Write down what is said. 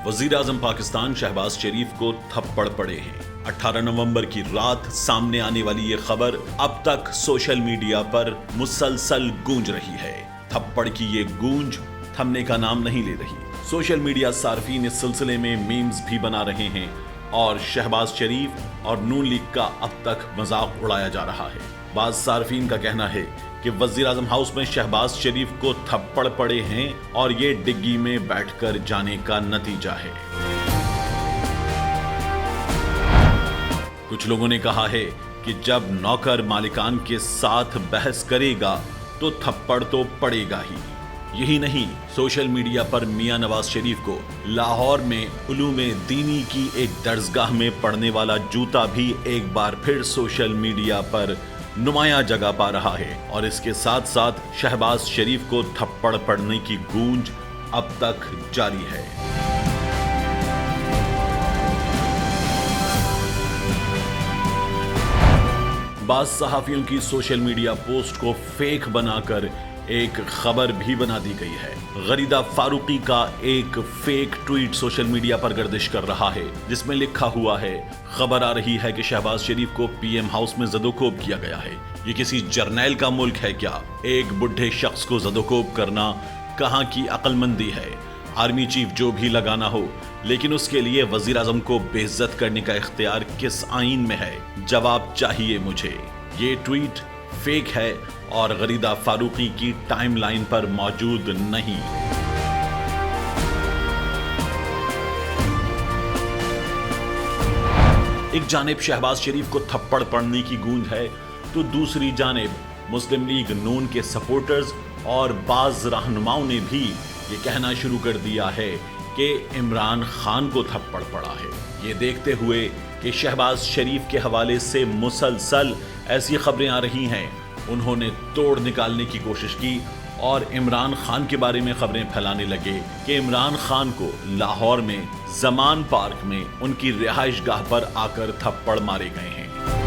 वजीर आजम पाकिस्तान शहबाज शरीफ को थप्पड़ पड़े हैं। 18 नवंबर की रात सामने आने वाली ये खबर अब तक सोशल मीडिया पर मुसलसल गूंज रही है। थप्पड़ की ये गूंज थमने का नाम नहीं ले रही। सोशल मीडिया सार्फिन इस सिलसिले में मीम्स भी बना रहे हैं और शहबाज शरीफ और नून लीग का अब तक मजाक उड़ाया जा रहा है। बाज सार्फिन का कहना है कि वजीर आजम हाउस में शहबाज शरीफ को थप्पड़ पड़े हैं और ये डिग्गी में बैठकर जाने का नतीजा है। कुछ लोगों ने कहा है कि जब नौकर मालिकान के साथ बहस करेगा तो थप्पड़ तो पड़ेगा ही। यही नहीं, सोशल मीडिया पर मियां नवाज शरीफ को लाहौर में उलूमे दीनी की एक दर्जगाह में पड़ने वाला जूता भी एक बार फिर सोशल मीडिया पर नुमायां जगह पा रहा है और इसके साथ साथ शहबाज शरीफ को थप्पड़ पड़ने की गूंज अब तक जारी है। बाज सहाफियों की सोशल मीडिया पोस्ट को फेक बनाकर एक खबर भी बना दी गई है। गरीदा फारूकी का एक फेक ट्वीट सोशल मीडिया पर गर्दिश कर रहा है जिसमें लिखा हुआ है, खबर आ रही है कि शहबाज शरीफ को पीएम हाउस में ज़दोकोब किया गया है। ये किसी जर्नैल का मुल्क है क्या? एक बुढ़े शख्स को ज़दोकोब करना कहाँ की अक्लमंदी है? आर्मी चीफ जो भी लगाना हो, लेकिन उसके लिए वजीर आजम को बेइज्जत करने का इख्तियार किस आईन में है? जवाब चाहिए मुझे। ये ट्वीट फेक है और गरीदा फारूकी की टाइमलाइन पर मौजूद नहीं। एक जानिब शहबाज शरीफ को थप्पड़ पड़ने की गूंज है तो दूसरी जानिब मुस्लिम लीग नून के सपोर्टर्स और बाज रहनुमाओं ने भी ये कहना शुरू कर दिया है कि इमरान खान को थप्पड़ पड़ा है। ये देखते हुए कि शहबाज शरीफ के हवाले से मुसलसल ऐसी खबरें आ रही हैं, उन्होंने तोड़ निकालने की कोशिश की और इमरान खान के बारे में खबरें फैलाने लगे कि इमरान खान को लाहौर में ज़मान पार्क में उनकी रिहाइश गाह पर आकर थप्पड़ मारे गए हैं।